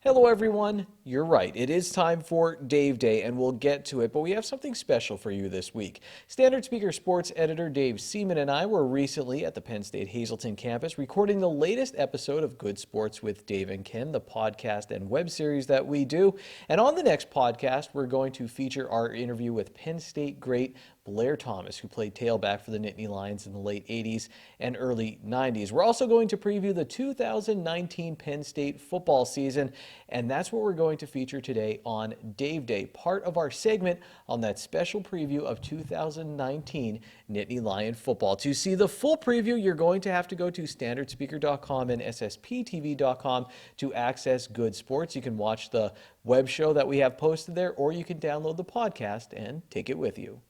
Hello, everyone. You're right. It is time for Dave Day, and we'll get to it, but we have something special for you this week. Standard Speaker sports editor Dave Seaman and I were recently at the Penn State Hazleton campus recording the latest episode of Good Sports with Dave and Ken, the podcast and web series that we do. And on the next podcast, we're going to feature our interview with Penn State great Blair Thomas, who played tailback for the Nittany Lions in the late 80s and early 90s. We're also going to preview the 2019 Penn State football season, and that's what we're going to feature today on Dave Day, part of our segment on that special preview of 2019 Nittany Lion football. To see the full preview, you're going to have to go to standardspeaker.com and ssptv.com to access Good Sports. You can watch the web show that we have posted there, or you can download the podcast and take it with you.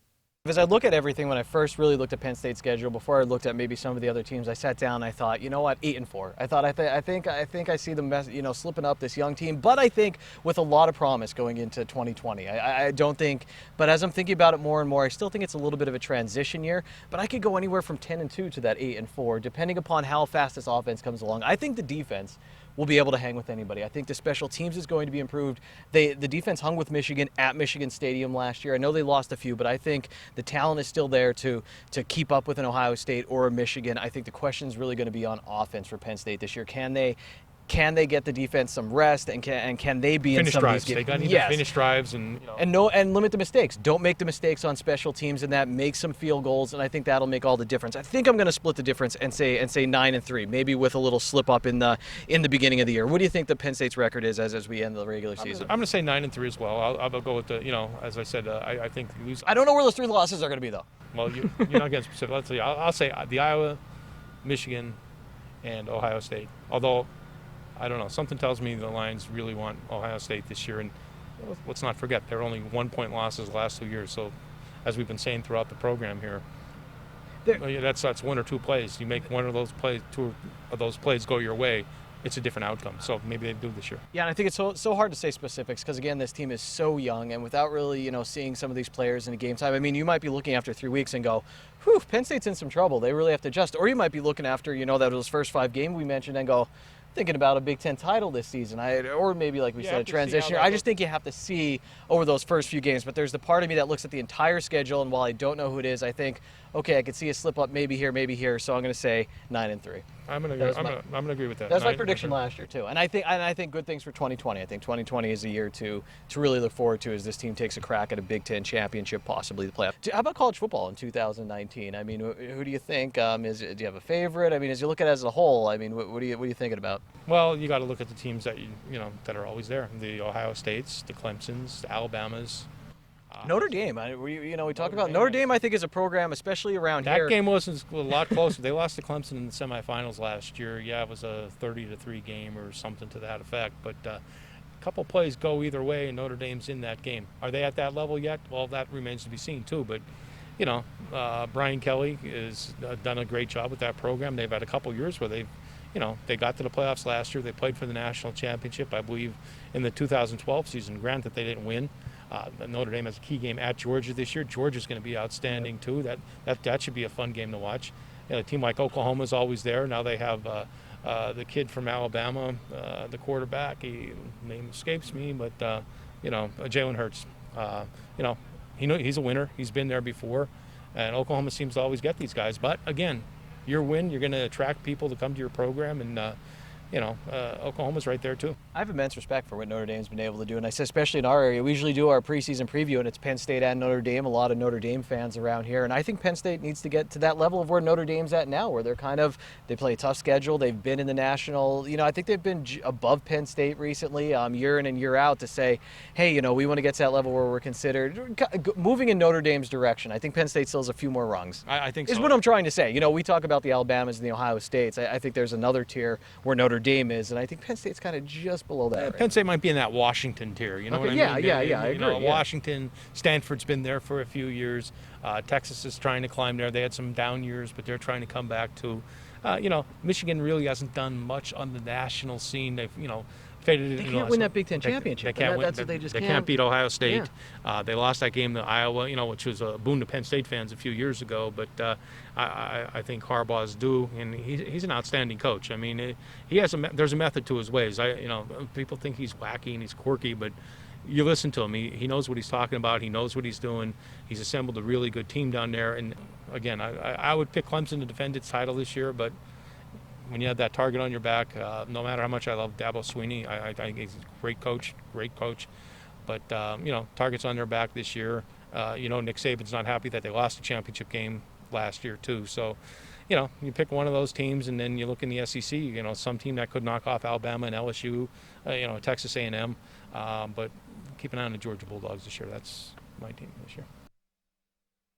As I look at everything, when I first really looked at Penn State's schedule, before I looked at maybe some of the other teams, I sat down and I thought, you know what, 8-4. I think I see them, slipping up this young team, but I think with a lot of promise going into 2020. I don't think, but as I'm thinking about it more and more, I still think it's a little bit of a transition year. But I could go anywhere from 10-2 to that 8-4, depending upon how fast this offense comes along. I think the defense will be able to hang with anybody. I think the special teams is going to be improved. The defense hung with Michigan at Michigan Stadium last year. I know they lost a few, but I think the talent is still there to keep up with an Ohio State or a Michigan. I think the question is really going to be on offense for Penn State this year. Can they get the defense some rest, and can they be finish in some drives? of these games? They got to yes. Finish drives and limit the mistakes. Don't make the mistakes on special teams, and that make some field goals, and I think that'll make all the difference. I think I'm going to split the difference and say 9-3, maybe with a little slip up in the beginning of the year. What do you think the Penn State's record is as we end the regular season? I'm going to say 9-3 as well. I'll go with as I said, I think lose. I don't know where those 3 losses are going to be though. Well, you're not getting specific. Let's see. I'll say the Iowa, Michigan, and Ohio State. Although I don't know. Something tells me the Lions really want Ohio State this year. And let's not forget, they're only 1-point losses the last 2 years. So, as we've been saying throughout the program here, that's 1 or 2 plays. You make one of those plays, 2 of those plays go your way, it's a different outcome. So maybe they do this year. Yeah, and I think it's so hard to say specifics because, again, this team is so young, and without really, seeing some of these players in a game time, I mean, you might be looking after 3 weeks and go, whew, Penn State's in some trouble. They really have to adjust. Or you might be looking after, those first 5 games we mentioned and go, thinking about a Big Ten title this season, or maybe like we said, a transition year. I just think you have to see over those first few games. But there's the part of me that looks at the entire schedule, and while I don't know who it is, I think, okay, I could see a slip up maybe here. So I'm going to say 9-3. I'm going to agree with that. That's my prediction last year too, and I think good things for 2020. I think 2020 is a year to really look forward to as this team takes a crack at a Big Ten championship, possibly the playoff. How about college football in 2019? I mean, who do you think? Do you have a favorite? I mean, as you look at it as a whole, I mean, what are you thinking about? Well, you got to look at the teams that that are always there: the Ohio States, the Clemsons, the Alabamas. Notre Dame. We talk about Notre Dame. I think is a program, especially around here. That game was a lot closer. They lost to Clemson in the semifinals last year. Yeah, it was a 30-3 game or something to that effect. But a couple plays go either way, and Notre Dame's in that game. Are they at that level yet? Well, that remains to be seen too. But Brian Kelly has done a great job with that program. They've had a couple years where they got to the playoffs last year. They played for the national championship, I believe, in the 2012 season. Granted, they didn't win. Notre Dame has a key game at Georgia this year. Georgia's going to be outstanding too. That should be a fun game to watch. A team like Oklahoma is always there. Now they have the kid from Alabama, the quarterback. Name escapes me, but Jalen Hurts. He's a winner. He's been there before, and Oklahoma seems to always get these guys. But again, your win, you're going to attract people to come to your program, and Oklahoma's right there too. I have immense respect for what Notre Dame's been able to do, and I say especially in our area, we usually do our preseason preview, and it's Penn State and Notre Dame, a lot of Notre Dame fans around here, and I think Penn State needs to get to that level of where Notre Dame's at now, where they play a tough schedule, they've been in the national, I think they've been above Penn State recently, year in and year out, to say, hey, we want to get to that level where we're considered moving in Notre Dame's direction. I think Penn State still has a few more rungs. I think is so. What I'm trying to say. We talk about the Alabamas and the Ohio States. I think there's another tier where Notre Dame is, and I think Penn State's kind of just below that. Penn State might be in that Washington tier. You know what I mean? Yeah, I agree. Washington, Stanford's been there for a few years. Texas is trying to climb there. They had some down years, but they're trying to come back too. Michigan really hasn't done much on the national scene. They've, Faded They in the can't last win one. that Big Ten championship. They can't win. That's what they just They can't. can't beat Ohio State. Yeah. They lost that game to Iowa, which was a boon to Penn State fans a few years ago. But I think Harbaugh's due, and he's an outstanding coach. I mean, there's a method to his ways. People think he's wacky and he's quirky, but you listen to him. He knows what he's talking about. He knows what he's doing. He's assembled a really good team down there. And again, I would pick Clemson to defend its title this year, but when you have that target on your back, no matter how much I love Dabo Swinney, I think he's a great coach. But, targets on their back this year. Nick Saban's not happy that they lost the championship game last year, too. So, you pick one of those teams, and then you look in the SEC, some team that could knock off Alabama and LSU, Texas A&M. But keep an eye on the Georgia Bulldogs this year. That's my team this year.